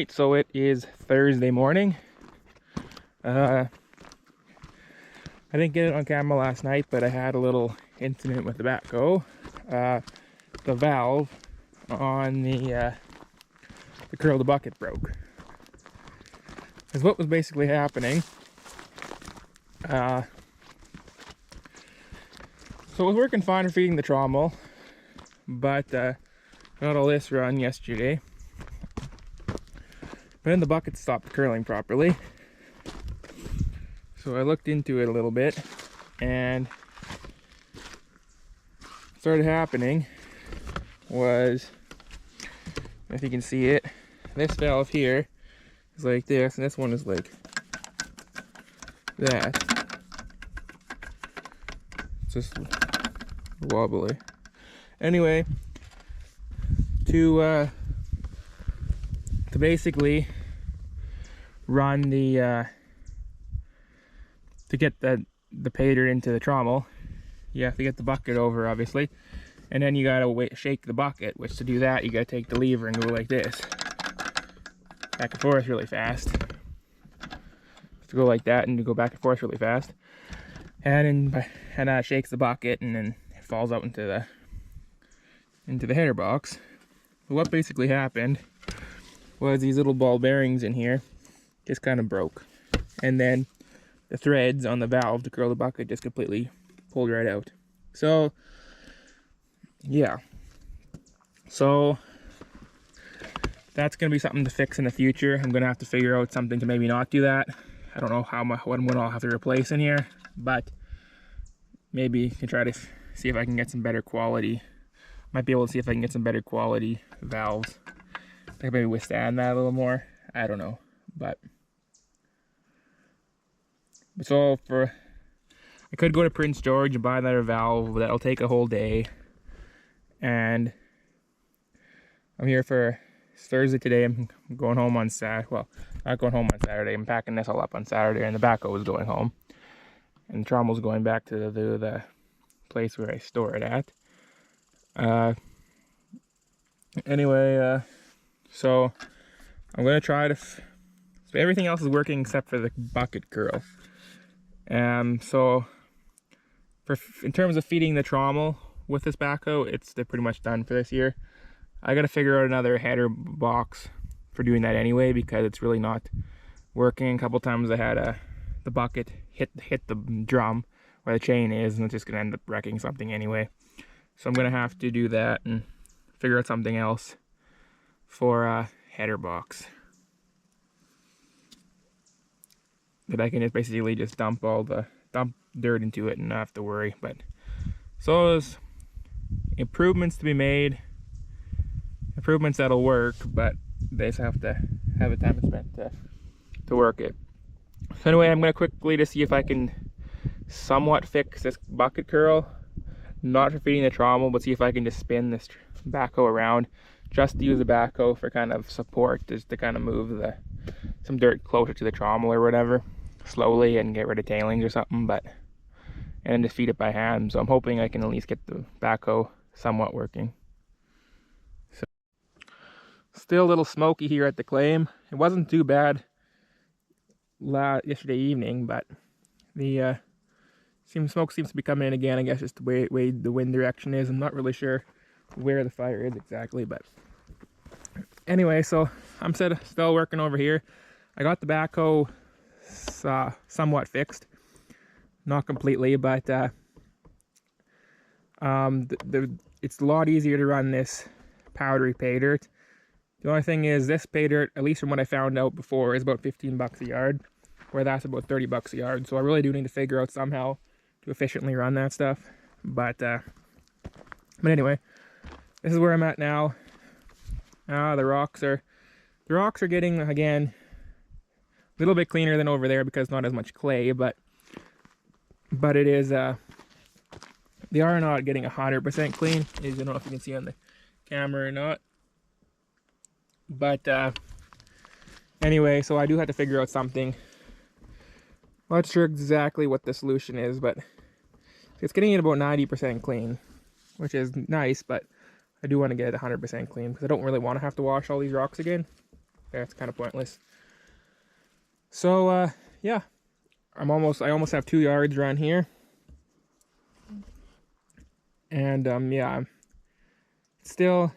Alright, so it is Thursday morning. I didn't get it on camera last night, but I had a little incident with the backhoe. The valve on the curl the bucket broke. Because what was basically happening, so it was working fine for feeding the trommel, but got all this run yesterday. But then the bucket stopped curling properly. So I looked into it a little bit, and what started happening was, if you can see it, this valve here is like this, and this one is like that. It's just wobbly. Anyway, to basically run the to get the pay dirt into the trommel, you have to get the bucket over, obviously, and then you gotta shake the bucket, which to do that you gotta take the lever and go like this, back and forth really fast. To go like that and to go back and forth really fast, and then shakes the bucket, and then it falls out into the header box. But what basically happened was these little ball bearings in here just kind of broke, and then the threads on the valve to curl the bucket just completely pulled right out. So yeah, so that's gonna be something to fix in the future. I'm gonna have to figure out something to maybe not do that. I don't know what I'm gonna have to replace in here, but maybe I can try to see if I can get some better quality. Might be able to see if I can get some better quality valves that can maybe withstand that a little more. I don't know, but so I could go to Prince George and buy another valve. That'll take a whole day, and I'm here for Thursday today. I'm going home on Saturday. Well, not going home on Saturday. I'm packing this all up on Saturday, and the backhoe is going home, and the trommel's going back to the place where I store it at. Anyway, so I'm gonna try to. So everything else is working except for the bucket curl. So in terms of feeding the trommel with this backhoe, they're pretty much done for this year. I gotta figure out another header box for doing that anyway, because it's really not working. A couple times I had the bucket hit the drum where the chain is, and it's just gonna end up wrecking something anyway. So I'm gonna have to do that and figure out something else for a header box that I can just basically just dump dirt into it and not have to worry. But so there's improvements to be made, improvements that'll work, but they just have to have the time spent to work it. So anyway, I'm gonna quickly to see if I can somewhat fix this bucket curl, not for feeding the trommel, but see if I can just spin this backhoe around, just to use the backhoe for kind of support, just to kind of move some dirt closer to the trommel or whatever, slowly, and get rid of tailings or something, and then just feed it by hand. So I'm hoping I can at least get the backhoe somewhat working. So still a little smoky here at the claim. It wasn't too bad yesterday evening, but the smoke seems to be coming in again. I guess just the way the wind direction is. I'm not really sure where the fire is exactly, but anyway, so I'm still working over here. I got the backhoe somewhat fixed, not completely, but it's a lot easier to run this powdery pay dirt. The only thing is, this pay dirt, at least from what I found out before, is about 15 bucks a yard, where that's about 30 bucks a yard. So I really do need to figure out somehow to efficiently run that stuff. But anyway, this is where I'm at now. The rocks are getting, again, a little bit cleaner than over there because not as much clay, but it is they are not getting 100% clean. I don't know if you can see on the camera or not, but anyway, so I do have to figure out something. Not sure exactly what the solution is, but it's getting it about 90% clean, which is nice, but I do want to get it 100% clean because I don't really want to have to wash all these rocks again. That's kind of pointless. So yeah, I almost have 2 yards around here, and yeah, still,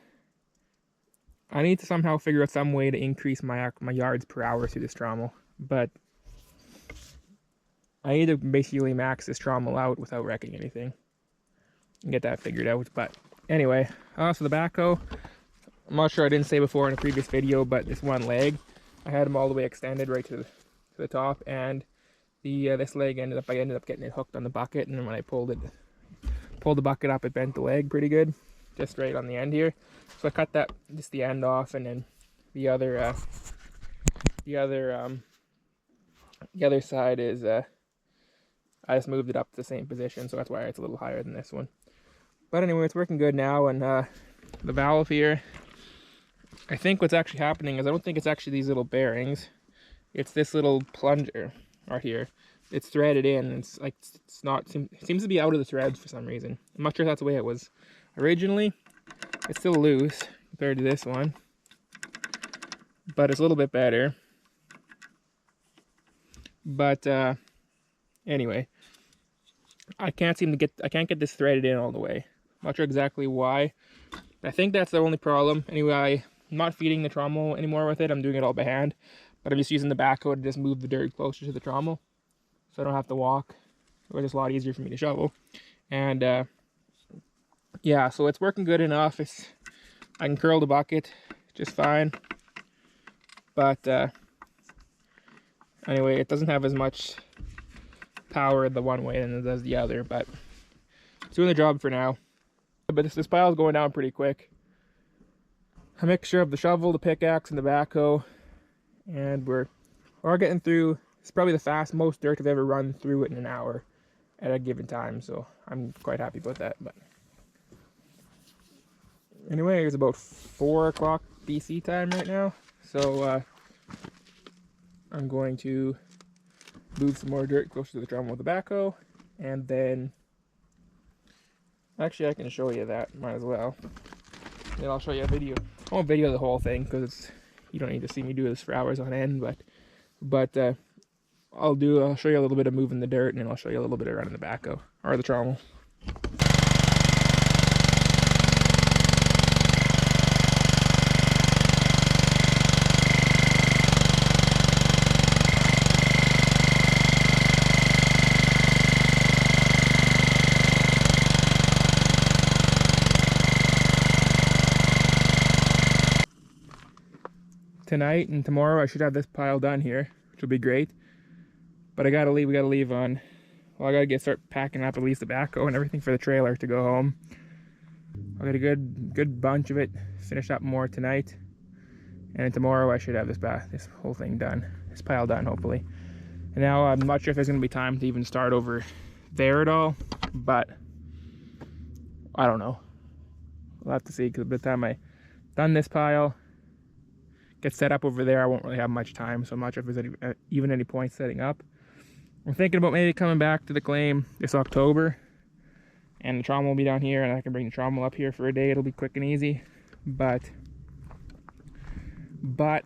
I need to somehow figure out some way to increase my yards per hour through this trommel, but I need to basically max this trommel out without wrecking anything and get that figured out. But anyway, so the backhoe, I'm not sure, I didn't say before in a previous video, but this one leg, I had them all the way extended right to the top, and this leg I ended up getting it hooked on the bucket, and then when I pulled the bucket up, it bent the leg pretty good, just right on the end here. So I cut just the end off, and then the other side is I just moved it up to the same position, so that's why it's a little higher than this one. But anyway, it's working good now, and the valve here, I think what's actually happening is I don't think it's actually these little bearings. It's this little plunger right here. It's threaded in, and it seems to be out of the threads for some reason. I'm not sure if that's the way it was originally. It's still loose compared to this one, but it's a little bit better. But anyway, I can't get this threaded in all the way. I'm not sure exactly why. I think that's the only problem. Anyway, I'm not feeding the trommel anymore with it. I'm doing it all by hand, but I'm just using the backhoe to just move the dirt closer to the trommel, so I don't have to walk. It's just a lot easier for me to shovel. And yeah, so it's working good enough. I can curl the bucket just fine, but anyway, it doesn't have as much power the one way than it does the other, but it's doing the job for now. But this pile is going down pretty quick. A mixture of the shovel, the pickaxe, and the backhoe, and we're getting through. It's probably the most dirt I've ever run through it in an hour at a given time, so I'm quite happy about that. But anyway, it's about 4 o'clock BC time right now, so I'm going to move some more dirt closer to the trommel with the backhoe, and then actually I can show you that, might as well. Then I'll show you a video. I won't video the whole thing because you don't need to see me do this for hours on end, but I'll show you a little bit of moving the dirt, and then I'll show you a little bit of running the backhoe or the trommel. Tonight and tomorrow I should have this pile done here, which will be great. But we gotta leave on, well, I gotta start packing up at least the backhoe and everything for the trailer to go home. I'll get a good bunch of it finished up more tonight, and then tomorrow I should have this whole thing done, this pile done hopefully. And now I'm not sure if there's gonna be time to even start over there at all, but I don't know. We'll have to see, because by the time I done this pile, get set up over there, I won't really have much time, so I'm not sure if there's even any point setting up. I'm thinking about maybe coming back to the claim this October, and the trommel will be down here, and I can bring the trommel up here for a day. It'll be quick and easy, but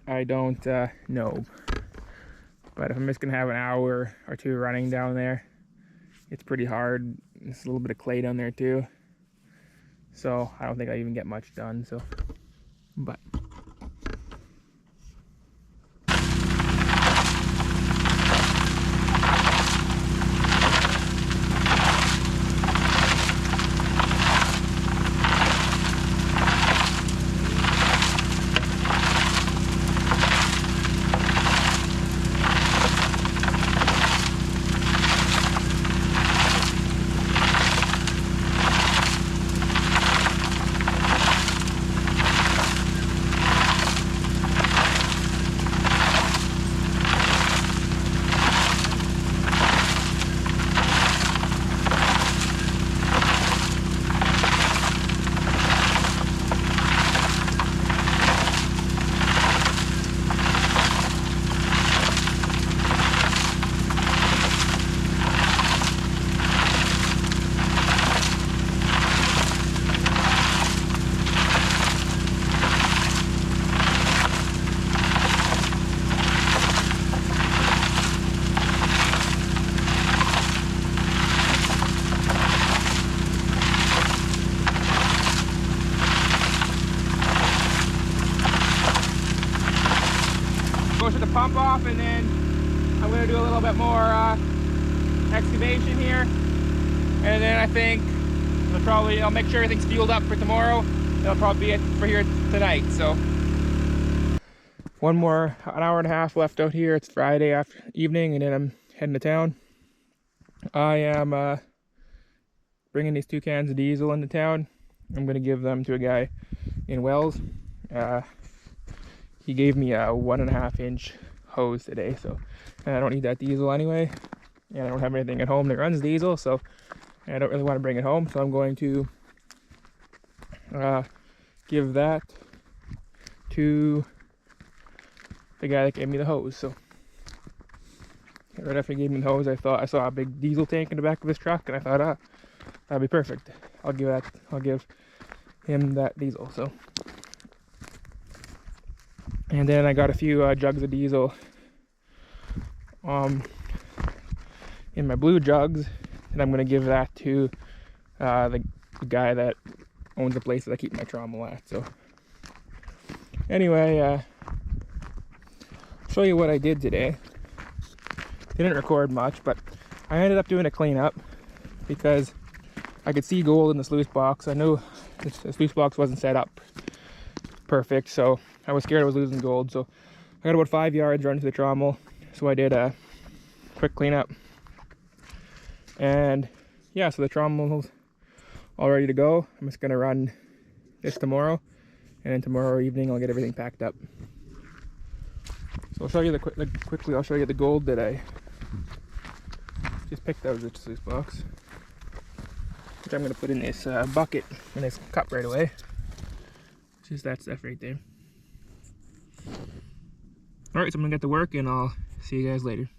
I don't know. But if I'm just gonna have an hour or two running down there, it's pretty hard. There's a little bit of clay down there too, so I don't think I even get much done. So, but bit more excavation here, and then I think I'll make sure everything's fueled up for tomorrow. That'll probably be it for here tonight. So an hour and a half left out here. It's Friday evening, and then I'm heading to town. I am bringing these 2 cans of diesel into town. I'm going to give them to a guy in Wells. He gave me a 1.5 inch hose today, so I don't need that diesel anyway, and I don't have anything at home that runs diesel, so I don't really want to bring it home. So I'm going to give that to the guy that gave me the hose. So right after he gave me the hose, I saw a big diesel tank in the back of his truck, and I thought, that'd be perfect. I'll give him that diesel. So, and then I got a few jugs of diesel in my blue jugs, and I'm gonna give that to the guy that owns the place that I keep my trommel at. So anyway, I'll show you what I did today. Didn't record much, but I ended up doing a cleanup because I could see gold in the sluice box. I knew the sluice box wasn't set up perfect, so I was scared I was losing gold. So I got about 5 yards running to the trommel, so I did a quick cleanup. And yeah, so the trommel's all ready to go. I'm just gonna run this tomorrow, and then tomorrow evening I'll get everything packed up. So I'll show you quickly. I'll show you the gold that I just picked out of the sluice box, which I'm gonna put in this bucket in this cup right away. It's just that stuff right there. All right, so I'm gonna get to work, and I'll see you guys later.